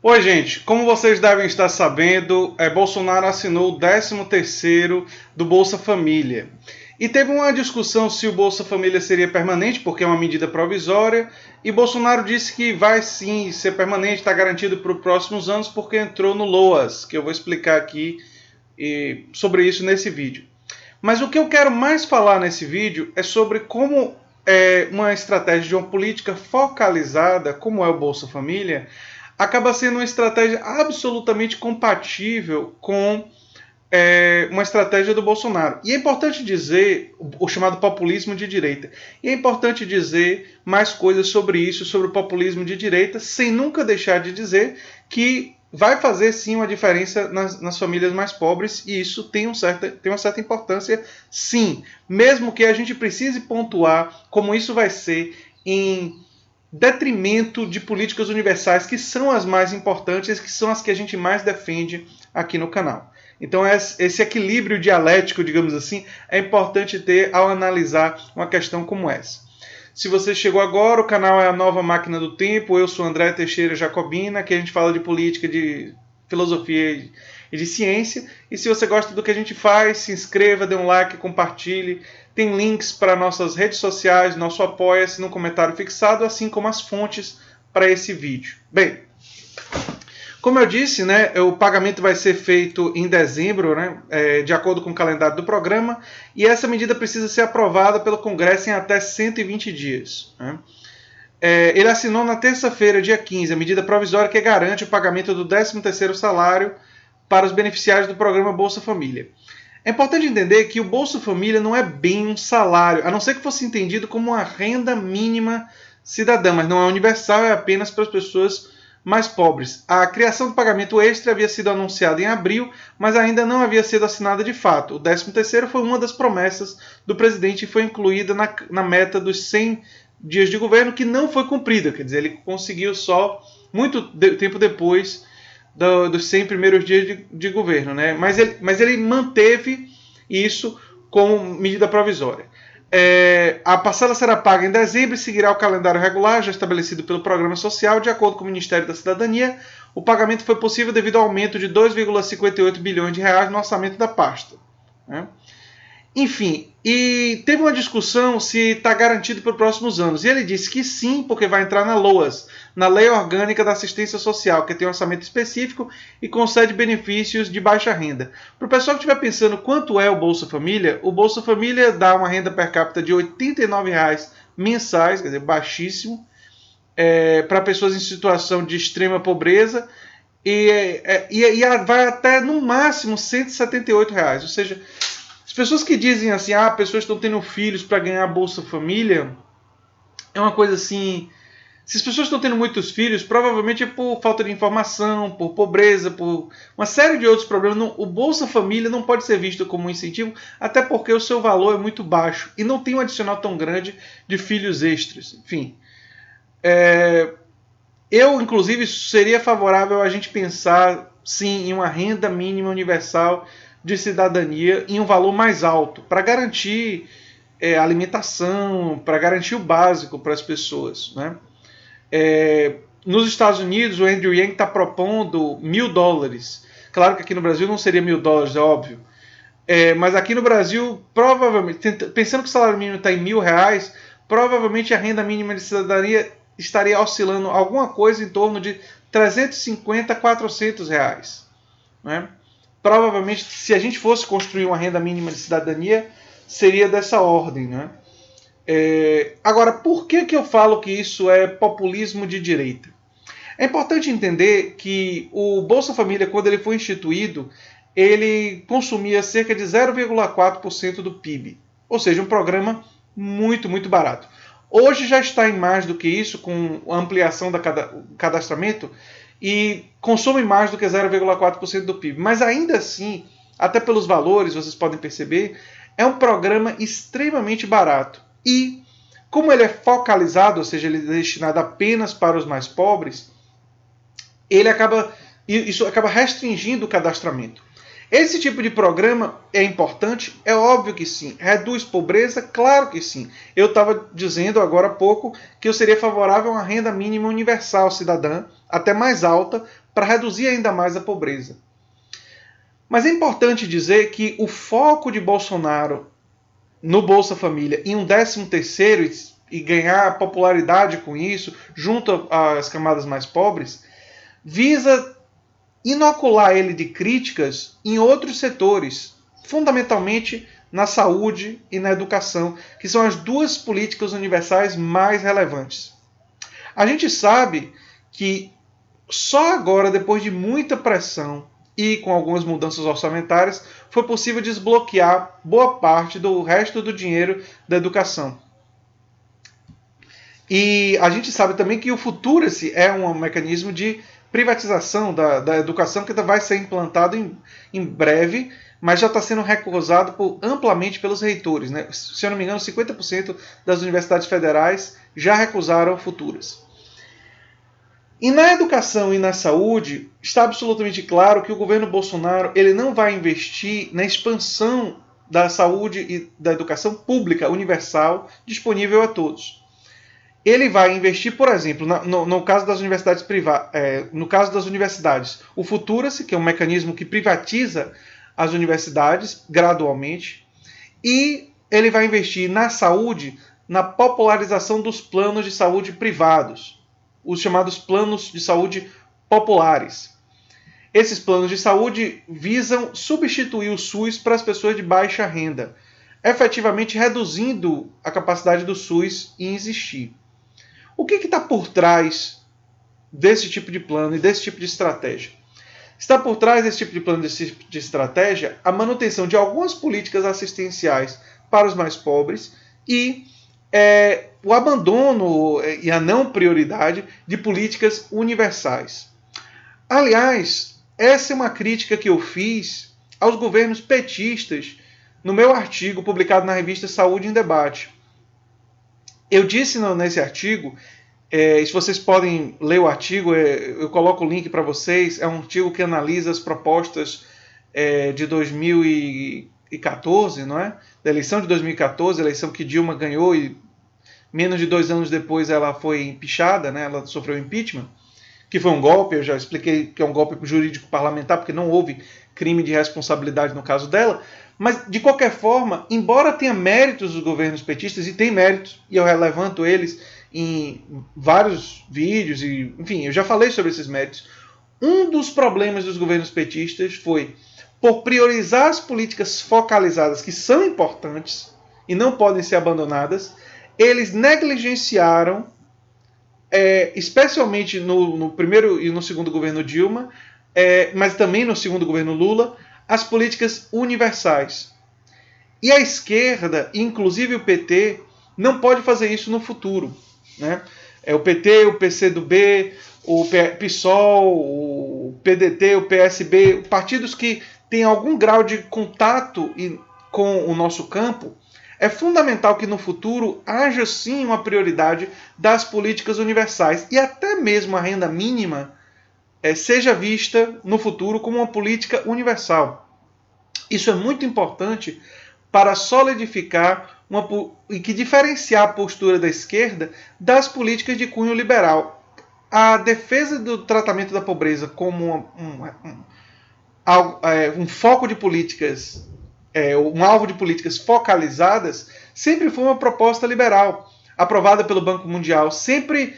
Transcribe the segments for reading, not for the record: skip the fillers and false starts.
Oi, gente. Como vocês devem estar sabendo, Bolsonaro assinou o 13º do Bolsa Família. E teve uma discussão se o Bolsa Família seria permanente, porque é uma medida provisória, e Bolsonaro disse que vai sim ser permanente, está garantido para os próximos anos, porque entrou no LOAS, que eu vou explicar aqui sobre isso nesse vídeo. Mas o que eu quero mais falar nesse vídeo é sobre como uma estratégia de uma política focalizada, como é o Bolsa Família, acaba sendo uma estratégia absolutamente compatível com uma estratégia do Bolsonaro. E é importante dizer o chamado populismo de direita. E é importante dizer mais coisas sobre isso, sobre o populismo de direita, sem nunca deixar de dizer que vai fazer sim uma diferença nas famílias mais pobres, e isso tem uma certa importância, sim. Mesmo que a gente precise pontuar como isso vai ser em detrimento de políticas universais, que são as mais importantes, que são as que a gente mais defende aqui no canal. Então esse equilíbrio dialético, digamos assim, é importante ter ao analisar uma questão como essa. Se você chegou agora, o canal é a Nova Máquina do Tempo, eu sou André Teixeira Jacobina, que a gente fala de política, de filosofia e de ciência. E se você gosta do que a gente faz, se inscreva, dê um like, compartilhe. Tem links para nossas redes sociais, nosso apoia-se no comentário fixado, assim como as fontes para esse vídeo. Bem, como eu disse, né, o pagamento vai ser feito em dezembro, né, de acordo com o calendário do programa, e essa medida precisa ser aprovada pelo Congresso em até 120 dias. Né. Ele assinou na terça-feira, dia 15, a medida provisória que garante o pagamento do 13º salário para os beneficiários do programa Bolsa Família. É importante entender que o Bolsa Família não é bem um salário, a não ser que fosse entendido como uma renda mínima cidadã, mas não é universal, é apenas para as pessoas mais pobres. A criação do pagamento extra havia sido anunciada em abril, mas ainda não havia sido assinada de fato. O 13º foi uma das promessas do presidente e foi incluída na meta dos 100 dias de governo, que não foi cumprida. Quer dizer, ele conseguiu só muito tempo depois dos 100 primeiros dias de governo. Né? Mas ele manteve isso como medida provisória. A parcela será paga em dezembro e seguirá o calendário regular já estabelecido pelo Programa Social. De acordo com o Ministério da Cidadania, o pagamento foi possível devido ao aumento de 2,58 bilhões de reais no orçamento da pasta. Né? Enfim, e teve uma discussão se está garantido para os próximos anos. E ele disse que sim, porque vai entrar na LOAS, na Lei Orgânica da Assistência Social, que tem um orçamento específico e concede benefícios de baixa renda. Para o pessoal que estiver pensando quanto é o Bolsa Família dá uma renda per capita de R$ 89 mensais, quer dizer, baixíssimo, para pessoas em situação de extrema pobreza, e vai até no máximo R$ 178, ou seja, as pessoas que dizem assim, pessoas estão tendo filhos para ganhar Bolsa Família, é uma coisa assim. Se as pessoas estão tendo muitos filhos, provavelmente é por falta de informação, por pobreza, por uma série de outros problemas. O Bolsa Família não pode ser visto como um incentivo, até porque o seu valor é muito baixo e não tem um adicional tão grande de filhos extras. Enfim, eu, inclusive, seria favorável a gente pensar, sim, em uma renda mínima universal de cidadania em um valor mais alto, para garantir alimentação, para garantir o básico para as pessoas. Né? Nos Estados Unidos, o Andrew Yang está propondo $1.000. Claro que aqui no Brasil não seria $1.000, é óbvio. Mas aqui no Brasil, provavelmente, pensando que o salário mínimo está em R$ 1.000, provavelmente a renda mínima de cidadania estaria oscilando alguma coisa em torno de 350 a R$ 400. Né? Provavelmente, se a gente fosse construir uma renda mínima de cidadania, seria dessa ordem. Né? Agora, por que eu falo que isso é populismo de direita? É importante entender que o Bolsa Família, quando ele foi instituído, ele consumia cerca de 0,4% do PIB. Ou seja, um programa muito, muito barato. Hoje já está em mais do que isso, com a ampliação do cadastramento, e consome mais do que 0,4% do PIB. Mas ainda assim, até pelos valores, vocês podem perceber, é um programa extremamente barato. E, como ele é focalizado, ou seja, ele é destinado apenas para os mais pobres, isso acaba restringindo o cadastramento. Esse tipo de programa é importante? É óbvio que sim. Reduz pobreza? Claro que sim. Eu estava dizendo agora há pouco que eu seria favorável a uma renda mínima universal cidadã, até mais alta, para reduzir ainda mais a pobreza. Mas é importante dizer que o foco de Bolsonaro no Bolsa Família em um 13º e ganhar popularidade com isso, junto às camadas mais pobres, visa inocular ele de críticas em outros setores, fundamentalmente na saúde e na educação, que são as duas políticas universais mais relevantes. A gente sabe que só agora, depois de muita pressão e com algumas mudanças orçamentárias, foi possível desbloquear boa parte do resto do dinheiro da educação. E a gente sabe também que o Futuro-se é um mecanismo de privatização da educação que vai ser implantado em breve, mas já está sendo recusado amplamente pelos reitores, né? Se eu não me engano, 50% das universidades federais já recusaram Futuras. E na educação e na saúde, está absolutamente claro que o governo Bolsonaro ele não vai investir na expansão da saúde e da educação pública universal disponível a todos. Ele vai investir, por exemplo, no caso das universidades privadas, no caso das universidades, o Futura-se, que é um mecanismo que privatiza as universidades gradualmente, e ele vai investir na saúde, na popularização dos planos de saúde privados, os chamados planos de saúde populares. Esses planos de saúde visam substituir o SUS para as pessoas de baixa renda, efetivamente reduzindo a capacidade do SUS em existir. O que está por trás desse tipo de plano e desse tipo de estratégia? Está por trás desse tipo de plano, desse tipo de estratégia, a manutenção de algumas políticas assistenciais para os mais pobres e o abandono e a não prioridade de políticas universais. Aliás, essa é uma crítica que eu fiz aos governos petistas no meu artigo publicado na revista Saúde em Debate. Eu disse nesse artigo, se vocês podem ler o artigo, eu coloco o link para vocês, é um artigo que analisa as propostas de 2014, não é? Da eleição de 2014, a eleição que Dilma ganhou e menos de 2 anos depois ela foi empichada, né? Ela sofreu impeachment, que foi um golpe, eu já expliquei que é um golpe jurídico parlamentar, porque não houve crime de responsabilidade no caso dela, mas de qualquer forma, embora tenha méritos dos governos petistas, e tem méritos, e eu levanto eles em vários vídeos, e enfim, eu já falei sobre esses méritos, um dos problemas dos governos petistas foi, por priorizar as políticas focalizadas, que são importantes e não podem ser abandonadas, eles negligenciaram, especialmente no primeiro e no segundo governo Dilma, mas também no segundo governo Lula, as políticas universais. E a esquerda, inclusive o PT, não pode fazer isso no futuro, né? O PT, o PCdoB, o PSOL, o PDT, o PSB, partidos que têm algum grau de contato com o nosso campo, é fundamental que no futuro haja sim uma prioridade das políticas universais e até mesmo a renda mínima seja vista no futuro como uma política universal. Isso é muito importante para solidificar e que diferenciar a postura da esquerda das políticas de cunho liberal. A defesa do tratamento da pobreza como um foco de políticas, um alvo de políticas focalizadas, sempre foi uma proposta liberal, aprovada pelo Banco Mundial, sempre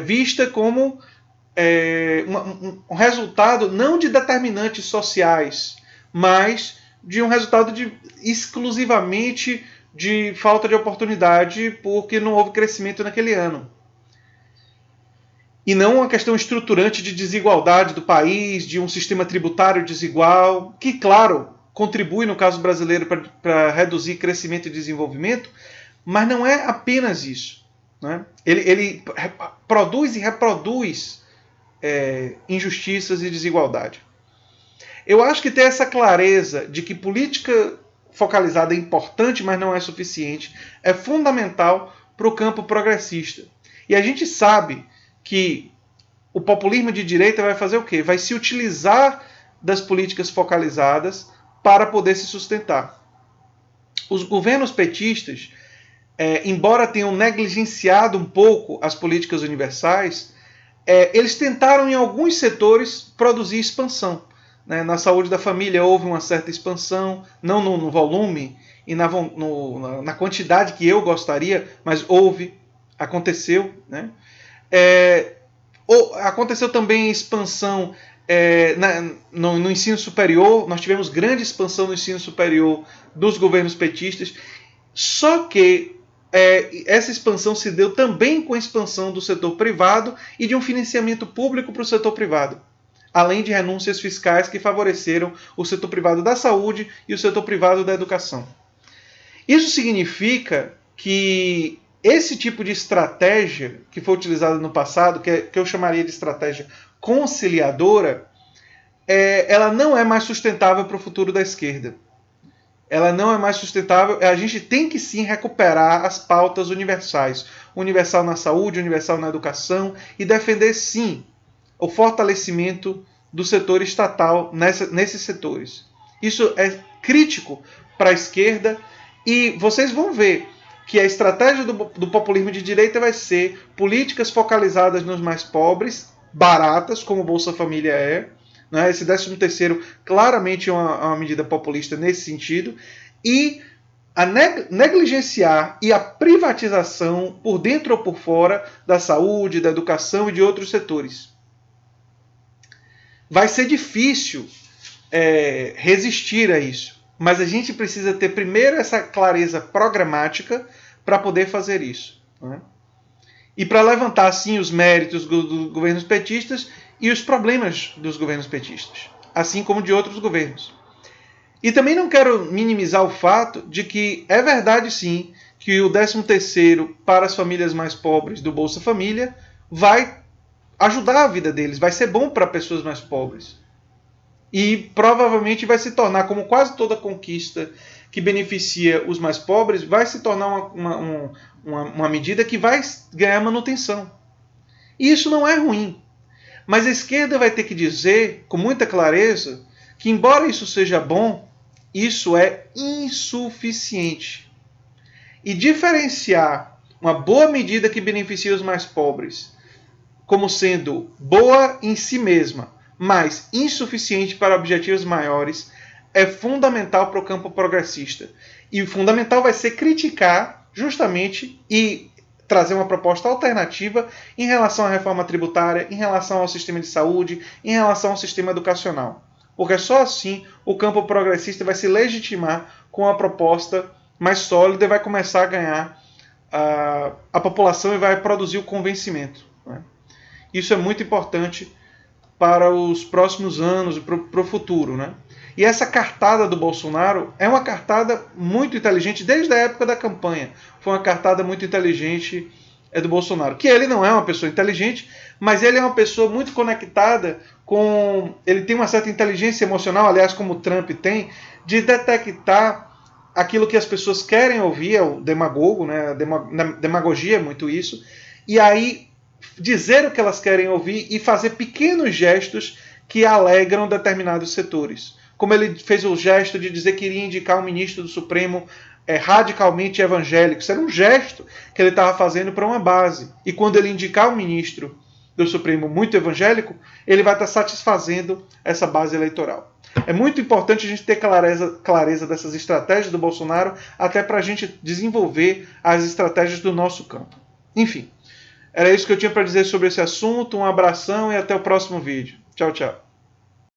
vista como um resultado não de determinantes sociais, mas de um resultado exclusivamente de falta de oportunidade porque não houve crescimento naquele ano. E não uma questão estruturante de desigualdade do país, de um sistema tributário desigual, que, claro, contribui, no caso brasileiro, para reduzir crescimento e desenvolvimento, mas não é apenas isso, né? Ele produz e reproduz injustiças e desigualdade. Eu acho que ter essa clareza de que política focalizada é importante, mas não é suficiente, é fundamental para o campo progressista. E a gente sabe que o populismo de direita vai fazer o quê? Vai se utilizar das políticas focalizadas para poder se sustentar. Os governos petistas, embora tenham negligenciado um pouco as políticas universais, eles tentaram em alguns setores produzir expansão. Né? Na saúde da família houve uma certa expansão, não no volume e na quantidade que eu gostaria, mas houve, aconteceu. Né? Aconteceu também expansão no ensino superior, nós tivemos grande expansão no ensino superior dos governos petistas, só que essa expansão se deu também com a expansão do setor privado e de um financiamento público para o setor privado, além de renúncias fiscais que favoreceram o setor privado da saúde e o setor privado da educação. Isso significa que esse tipo de estratégia que foi utilizada no passado, que eu chamaria de estratégia conciliadora, ela não é mais sustentável para o futuro da esquerda. Ela não é mais sustentável. A gente tem que sim recuperar as pautas universais. Universal na saúde, universal na educação, e defender sim o fortalecimento do setor estatal nesses setores. Isso é crítico para a esquerda, e vocês vão ver que a estratégia do populismo de direita vai ser políticas focalizadas nos mais pobres, baratas, como o Bolsa Família é. Né? Esse 13º claramente é uma medida populista nesse sentido. E a negligenciar e a privatização por dentro ou por fora da saúde, da educação e de outros setores. Vai ser difícil resistir a isso. Mas a gente precisa ter primeiro essa clareza programática para poder fazer isso. Né? E para levantar, sim, os méritos dos governos petistas e os problemas dos governos petistas, assim como de outros governos. E também não quero minimizar o fato de que é verdade, sim, que o 13º para as famílias mais pobres do Bolsa Família vai ajudar a vida deles, vai ser bom para pessoas mais pobres. E provavelmente vai se tornar, como quase toda conquista que beneficia os mais pobres, vai se tornar uma medida que vai ganhar manutenção. E isso não é ruim. Mas a esquerda vai ter que dizer, com muita clareza, que embora isso seja bom, isso é insuficiente. E diferenciar uma boa medida que beneficia os mais pobres como sendo boa em si mesma, mas insuficiente para objetivos maiores, é fundamental para o campo progressista. E fundamental vai ser criticar justamente e trazer uma proposta alternativa em relação à reforma tributária, em relação ao sistema de saúde, em relação ao sistema educacional. Porque só assim o campo progressista vai se legitimar com a proposta mais sólida e vai começar a ganhar a população e vai produzir o convencimento. Né? Isso é muito importante para os próximos anos e para o futuro. Né? E essa cartada do Bolsonaro é uma cartada muito inteligente desde a época da campanha. Foi uma cartada muito inteligente do Bolsonaro. Que ele não é uma pessoa inteligente, mas ele é uma pessoa muito conectada com... Ele tem uma certa inteligência emocional, aliás, como o Trump tem, de detectar aquilo que as pessoas querem ouvir, é o demagogo, né? Demagogia é muito isso. E aí dizer o que elas querem ouvir e fazer pequenos gestos que alegram determinados setores. Como ele fez o gesto de dizer que iria indicar um ministro do Supremo radicalmente evangélico. Isso era um gesto que ele estava fazendo para uma base. E quando ele indicar um ministro do Supremo muito evangélico, ele vai estar satisfazendo essa base eleitoral. É muito importante a gente ter clareza dessas estratégias do Bolsonaro, até para a gente desenvolver as estratégias do nosso campo. Enfim, era isso que eu tinha para dizer sobre esse assunto. Um abração e até o próximo vídeo. Tchau, tchau.